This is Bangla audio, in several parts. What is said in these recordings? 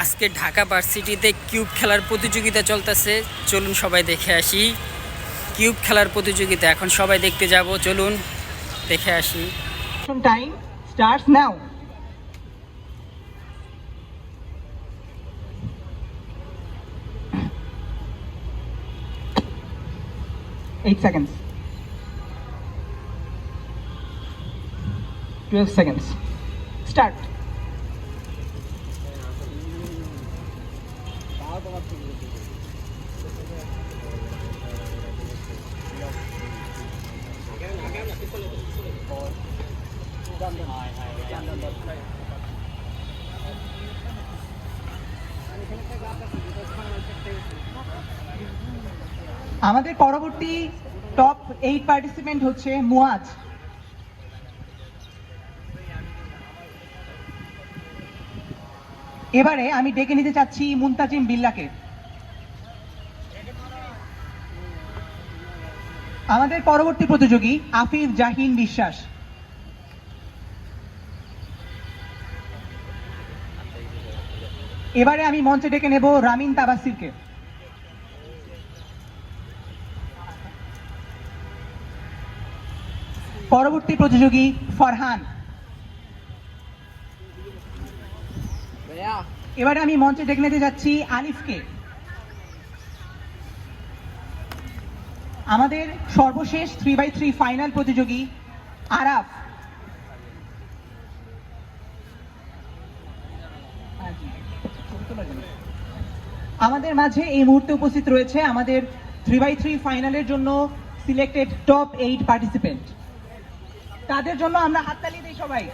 আজকে ঢাকা ভার্সিটিতে কিউব খেলার প্রতিযোগিতা চলতেছে, চলুন সবাই দেখে আসি। কিউব খেলার প্রতিযোগিতা এখন সবাই দেখতে যাব, চলুন দেখে আসি। Time starts now. 8 seconds. 12 seconds. Start. আমাদের পরবর্তী টপ 8 পার্টিসিপেন্ট হচ্ছে মুয়াজ। এবারে আমি ডেকে নিতে চাচ্ছি মুনতাজিম বিল্লাহকে। আমাদের পরবর্তী প্রতিযোগী আফিফ জাহিন বিশ্বাস। এবারে আমি মঞ্চে ডেকে নেব রামিন তাবাসিরকে। পরবর্তী প্রতিযোগী ফরহান। এবারে আমি মঞ্চে ডেকে নিতে যাচ্ছি আলিফকে। আমাদের সর্বশেষ 3x3 ফাইনাল প্রতিযোগী আরাফ। আমাদের মাঝে এই মুহূর্তে উপস্থিত রয়েছে আমাদের 3x3 ফাইনালের জন্য সিলেক্টেড টপ 8 পার্টিসিপেন্ট। তাদের জন্য আমরা হাততালি দিই সবাই।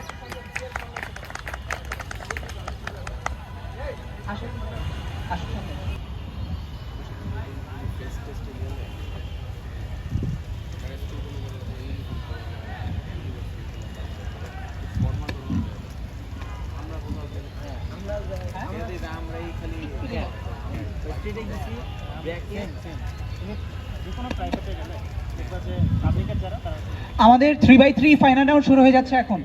আসুন আসুন। আমাদের 3x3 ফাইনাল রাউন্ড শুরু হয়ে যাচ্ছে এখন।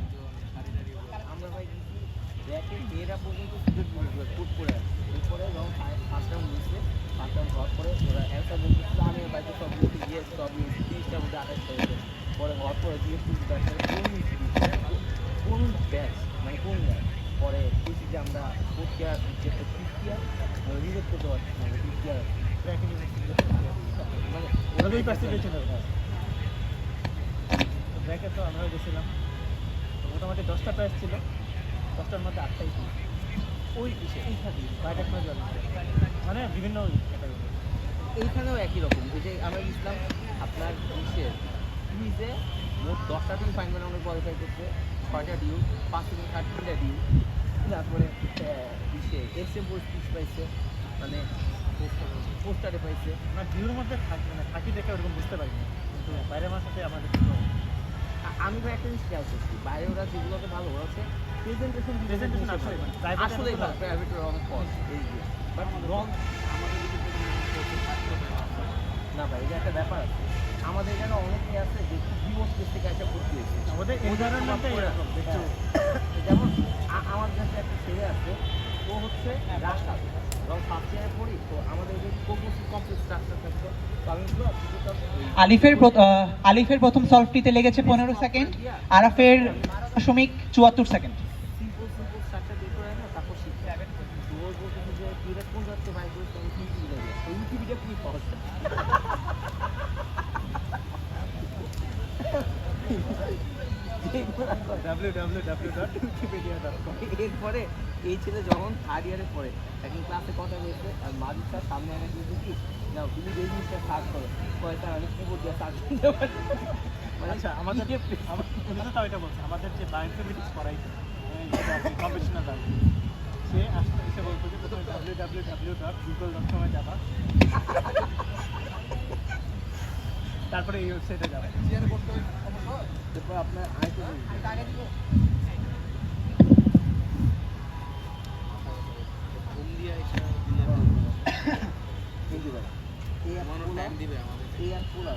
আমরা গেছিলাম মোটামুটি 10টা প্রাইস ছিল, 10টার মধ্যে 8টাই ছিল ওই মানে বিভিন্ন এইখানেও একই রকম। এই যে আমরা গেছিলাম আপনার কুইজে মোট 10টা টিম ফাইনাল রাউন্ডে কোয়ালিফাই করছে, 6টা ডিউ, 5 থেকে 3টা ডিউ, তারপরে এসএম বোর্ড পিস পাইছে, মানে পোস্টারে পাইছে। আমরা ডিউর মধ্যে থাকি দেখে ওরকম বুঝতে পারি না, কিন্তু বাইরে আমার সাথে আমাদের আমি তো একটা জিনিস খেয়াল করছি, বাইরে ওরা যেগুলোতে ভালো ওরা হচ্ছে প্রেজেন্টেশন আসলেই ভালো, প্রাইভেটের অনেক কম এই যে বাট রং আমাদের না ভাই, এটা একটা ব্যাপার আছে। আমাদের এখানে অনেকেই আছে যে বিমোট থেকে একটা ভর্তি হয়েছে, আমাদের এনভায়রনমেন্টটা এরকম। যেমন আমার কাছে একটা ছেলে আছে, ও হচ্ছে রাস্তা এবং ফার্স্ট ইয়ারে পড়ি, তো আমাদের যে কমপ্লেক্স স্ট্রাকচার থাকছে, তো আমি আলিফের প্রথম সলভটিতে লেগেছে 15 সেকেন্ড, আরাফের 74 সেকেন্ড। সিম্পল স্ট্রাকচার বের করে না, তারপর শিখতে হবে। তো ওর বলতেছে যে তুই এটা কোন রাখতে ভাই বলতে আমি ইউটিউবে যাবো, তো ইউটিউবটা খুবই সহজ। এরপরে এই ছেলে যখন থার্ড ইয়ারে পড়ে, এখন ক্লাসে কথা বলছে আর মাঝি স্যার সামনে এনে দিয়ে দেখি না তুমি এই জিনিসটা সার্চ করো, কয়টা আমি কিবোর্ড দিয়ে সার্চ করতে পারি। আচ্ছা, আমাদের এটা বলছে আমাদের যে বায়োমেট্রিক্স করাইছে কম্পিটিশনাল দাঁড়, সে আসতে এসে বলতো যে প্রথমে www.google.com যাবা, তারপরে এই ওয়েবসাইটে যাবে। তারপর আপনার আরেকটা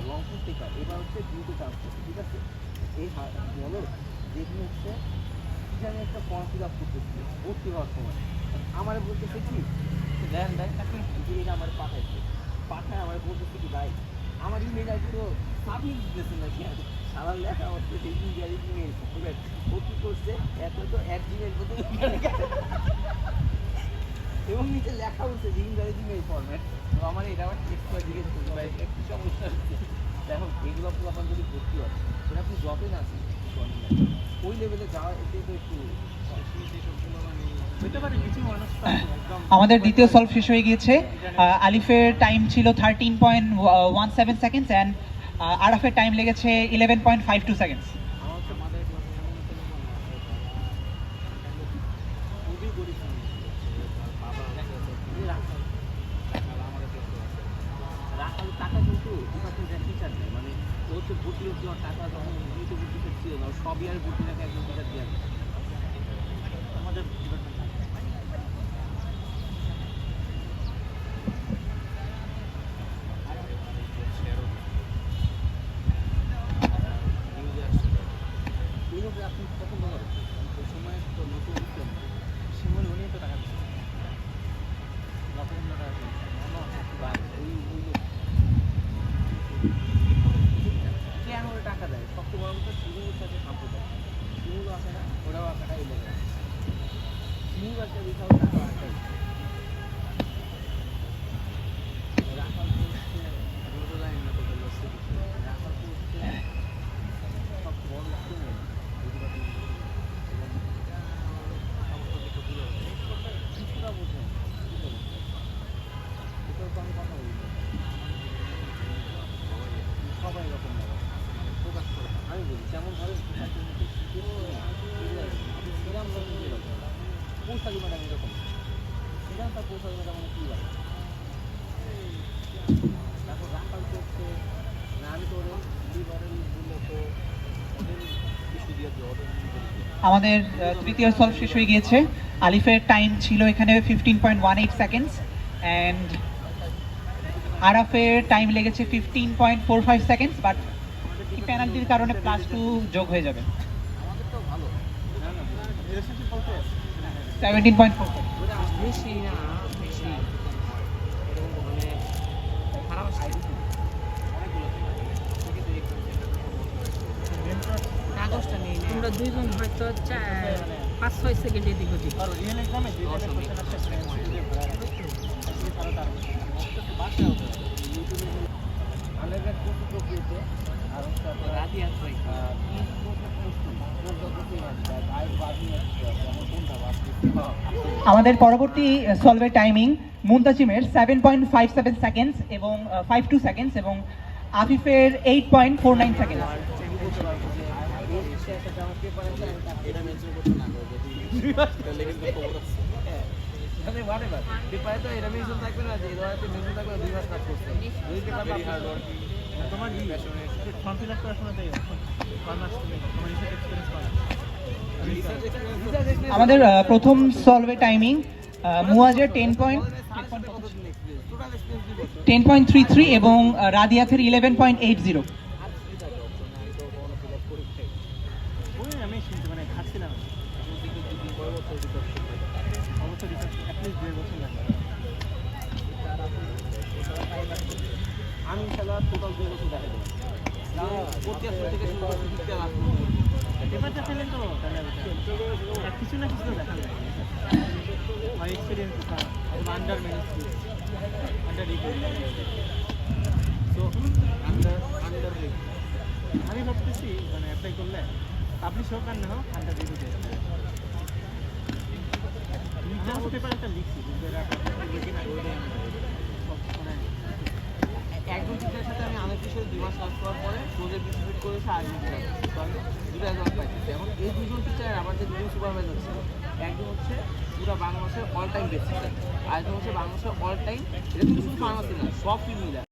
রংপুর থেকে এবার হচ্ছে ডিউটি ট্রান্সফার, ঠিক আছে। এই বলো যেখানে হচ্ছে কি জানি একটা ফর্ম ফিল আপ করতেছিল ভর্তি হওয়ার সময় আমার বলতেছে কি দেন তাকে এটা আমার পাঠায় আমার বলতেছে কি ভাই আমার ইমেল আইডি তো সাবমিট দিতেছে না কেন সারা লেখা হচ্ছে ইন্ডিয়ারি ইমেল ও কী করছে এত তো এক দিনের মধ্যে এবং নিচে লেখা হচ্ছে যে ইন্ডিয়ারি ইমেল ফরম্যাট তো আমার এটা আবার টেক্সট করে জিজ্ঞেস করছে ভাই একটু সমস্যা হচ্ছে দেখো এগুলো আপনার যদি ভর্তি হয় সেটা আপনি জবে না আসেন ওই লেভেলে যাওয়া এতে তো একটু হতে পারে কিছু মানুষ তো আছে একদম আমাদের দ্বিতীয় সলভ শেষ হয়ে গিয়েছে। আলিফের টাইম ছিল 13.17 সেকেন্ডস অ্যান্ড আরাফের টাইম লেগেছে 11.52 সেকেন্ডস। খুবই গরিব রাখাল টাকা কিন্তু ডিপার্টমেন্টের টিচার নেই মানে ও হচ্ছে ভর্তি হচ্ছে ওর টাকা যখন নিতে ভর্তি ছিল না সব ইয়ার ভর্তি টাকা একজন টিচার দেওয়া আমাদের ডিপার্টমেন্ট এইভাবে আপনি পছন্দ করেন ওই সময় তো নতুন উঠলেন শিমুল উনি তো টাকা দিচ্ছে লক্ষ টাকা দিচ্ছে বা ওই লোক কেন ওরা টাকা দেয় সবচেয়ে বড় কথা শিমুলের সাথে সাম্প্রদায়িক শিমুলও আসে না ওরাও আসাটা এই লেগে শিমুল একটা বিশাল টাকা আসাই রাখাল তো হচ্ছে জানি না তোদের রাখাল তো হচ্ছে সবচেয়ে বড় স্টুডেন্ট কিছুটা বোঝে এটাও তো আমি কথা বলি সবাই এরকম প্রকাশ করে আমি বলি যেমনভাবে শ্রীরাম ধর্ম এরকম পৌঁছালি ম্যাডাম এরকম শ্রীরাম তার পৌঁছালি ম্যাডাম মানে কী লাগে তারপর রাখাল করছে না আমি তো ওদের লিবারেল বললে তো ওদের কিছু দিয়ে ওদের আমাদের তৃতীয় সলভ শেষ হয়ে গিয়েছে। আলিফের টাইম ছিল এখানে 15.18 সেকেন্ডস অ্যান্ড আরাফের টাইম লেগেছে 15.45 সেকেন্ডস, বাট পেনাল্টির কারণে +2 যোগ হয়ে যাবে। আমাদের তো ভালো রিলেশনশিপ বলতে 17.4। বেশি না বেশি এরকম মানে খারাপ আইডিয়া কাগজটা নেই তোমরা দুইজন হয়তো 5-6 সেকেন্ড এদিক ওদিক। আর রিয়েল এক্সামে যে কোশ্চেন আসছে তারা তার বাসা হতে হবে আন্ডারগ্রেড কোর্স প্রক্রিয়াতে আর হচ্ছে আপনার রাজি আছে আমাদের পরবর্তী সলভের টাইমিং মুনতাজিমের 7.57 সেকেন্ডস এবং 52 সেকেন্ডস এবং আফিফের 8.49 সেকেন্ডস। এটা মেনশন করতে না পেপারে তো এটা মেনশন থাকবে না যে এরাতে মেনশন থাকবে 2 মাস কাজ করছে যদি পেপার তোমার ফর্ম ফিল আপ করার সময় তাই তোমার রিসার্চ এক্সপিরিয়েন্স পাওয়া আমাদের প্রথম সলভের টাইমিং মুয়াজের 10.33 এবং রাদিয়াতের 11.80। আমি শুনতে মানে খাচ্ছিলাম অবশ্যই রিসার্চ অ্যাটলিস্ট 2 বছর লাগবে আমি ইনশাআল্লাহ টোটাল 2 বছর দেখা দেবো প্রতি আসলে থেকে শুরু করে শিখতে লাগবে পেপারটা ফেলেন তো তাহলে কিছু না কিছু তো দেখা যায় আমার experience under management under so under আমি ভাবতেছি মানে অ্যাপ্লাই করলে পাবলিশ হোক আর না হোক আন্ডার রিভিউ দিয়ে পেপার একটা লিখছি একজন টিচারের সাথে আমি আনঅফিসিয়াল 2 মাস কাজ করার পরে প্রজেক্ট ডিস্ট্রিবিউট করেছে আর তো আমি 2টা এক্সাম পাইছি এখন এই 2জন টিচার আমার যে 2জন সুপারভাইজার ছিল একজন হচ্ছে পুরো বাংলাদেশের অল টাইম বেস্ট টিচার আর একজন হচ্ছে বাংলাদেশের অল টাইম এটা কিন্তু শুধু ফার্মাসি না সব ফিল্ড মিলে